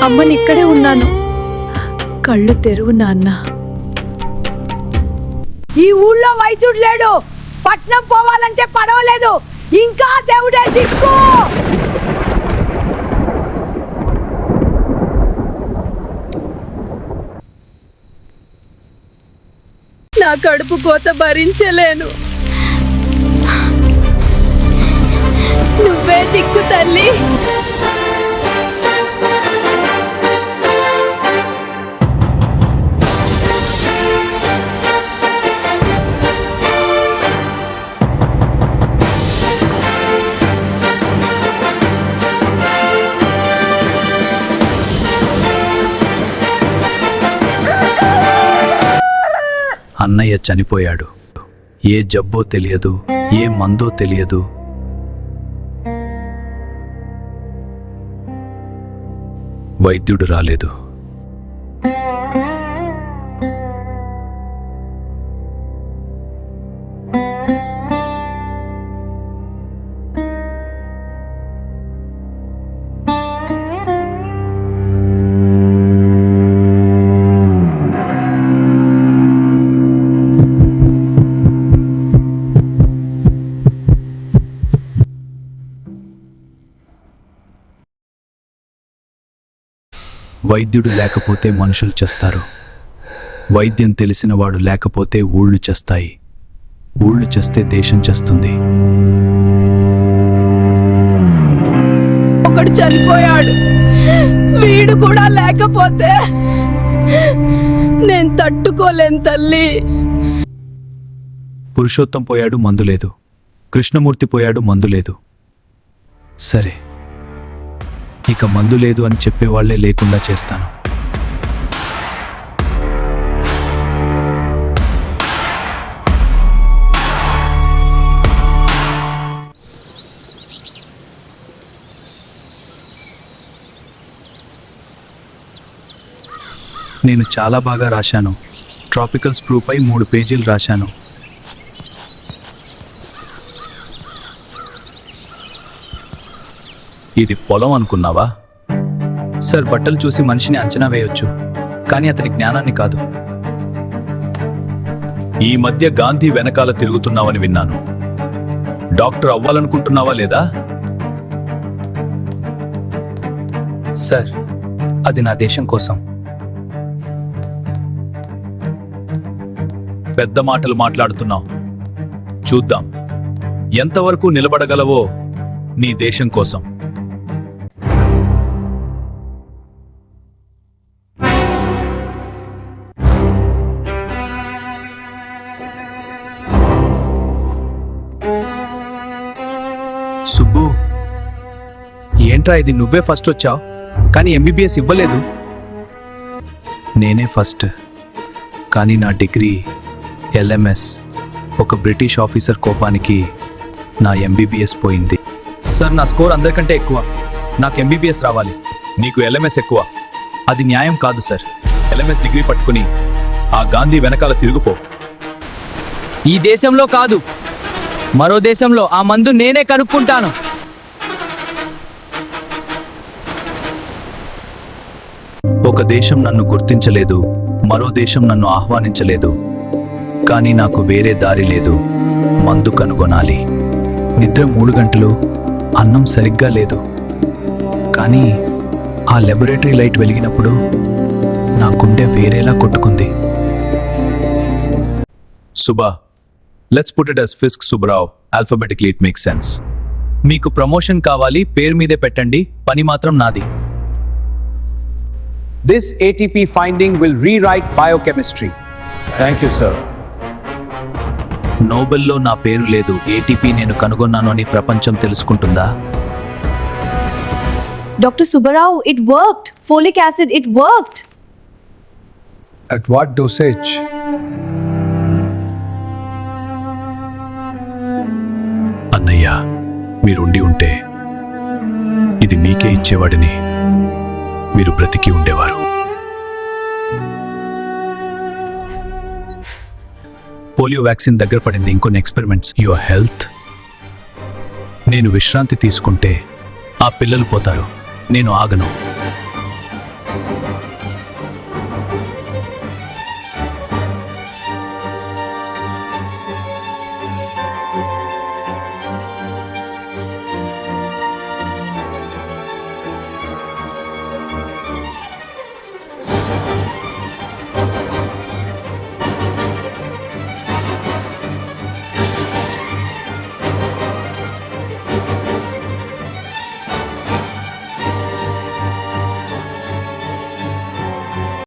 అమ్మని ఇక్కడే ఉన్నాను. కళ్ళు తెరువు నాన్న. ఈ ఊళ్ళో వైద్యుడు లేడు. పట్నం పోవాలంటే పడవలేదు. ఇంకా దేవుడే దిక్కు. నా కడుపు కోత భరించలేను. నువ్వే దిక్కు తల్లి. అన్నయ్య చనిపోయాడు. ఏ జబ్బో తెలియదు, ఏ మందో తెలియదు. వైద్యుడు రాలేదు. వైద్యుడు లేకపోతే మనుషులు చేస్తారు. వైద్యం తెలిసినవాడు లేకపోతే ఊళ్ళు చేస్తాయి. ఊళ్ళు చేస్తే దేశం చేస్తుంది. ఒకడు చనిపోయాడు. వీడు కూడా లేకపోతే నేను తట్టుకోలేను తల్లి. పురుషోత్తం పోయాడు, మందు లేదు. కృష్ణమూర్తి పోయాడు, మందు లేదు. సరే, ఇక మందు లేదు అని చెప్పేవాళ్లే లేకుండా చేస్తాను. నేను చాలా బాగా రాశాను. ట్రాపికల్ స్ప్రూపై 3 పేజీలు రాశాను. ఇది పొలం అనుకున్నావా? సార్, బట్టలు చూసి మనిషిని అంచనా వేయొచ్చు, కానీ అతని జ్ఞానాన్ని కాదు. ఈ మధ్య గాంధీ వెనకాల తిరుగుతున్నావని విన్నాను. డాక్టర్ అవ్వాలనుకుంటున్నావా లేదా? సార్, అది నా దేశం కోసం. పెద్ద మాటలు మాట్లాడుతున్నావు. చూద్దాం ఎంతవరకు నిలబడగలవో నీ దేశం కోసం. సుబ్బు, ఏంట్రా ఇది? నువ్వే ఫస్ట్ వచ్చావు, కానీ ఎంబీబీఎస్ ఇవ్వలేదు. నేనే ఫస్ట్, కానీ నా డిగ్రీ LMS. ఒక బ్రిటిష్ ఆఫీసర్ కోపానికి నా ఎంబీబీఎస్ పోయింది. సార్, నా స్కోర్ అందరికంటే ఎక్కువ. నాకు ఎంబీబీఎస్ రావాలి. నీకు LMS ఎక్కువ. అది న్యాయం కాదు సార్. LMS డిగ్రీ పట్టుకుని ఆ గాంధీ వెనకాల తిరుగుపో. ఈ దేశంలో కాదు, మరో దేశంలో ఆ మందు నేనే కనుక్కుంటాను. ఒక దేశం నన్ను గుర్తించలేదు, మరో దేశం నన్ను ఆహ్వానించలేదు. కానీ నాకు వేరే దారి లేదు. మందు కనుగొనాలి. నిద్ర 3 గంటలు, అన్నం సరిగ్గా లేదు. కానీ ఆ లాబొరేటరీ లైట్ వెలిగినప్పుడు నా గుండె వేరేలా కొట్టుకుంది. Suba, let's put it as Fisk Subbarao. Alphabetically it makes sense. మీకు ప్రమోషన్ కావాలి, పేరు మీదే పెట్టండి, పని మాత్రం నాది. This ATP finding will rewrite biochemistry. Thank you, sir. నోబెల్లో నా పేరు లేదు. ATP నేను కనుగొన్నాను అని ప్రపంచం తెలుసుకుంటుందా? Dr. Subbarao, it worked. Folic acid, it worked. At what dosage? అన్నయ్య, మీరుండి ఉంటే ఇది మీకే ఇచ్చేవాడిని. మీరు బ్రతికి ఉండేవారు. పోలియో వ్యాక్సిన్ దగ్గర పడింది. ఇంకొన్ని ఎక్స్పెరిమెంట్స్. Your health. నేను విశ్రాంతి తీసుకుంటే ఆ పిల్లలు పోతారు. నేను ఆగను.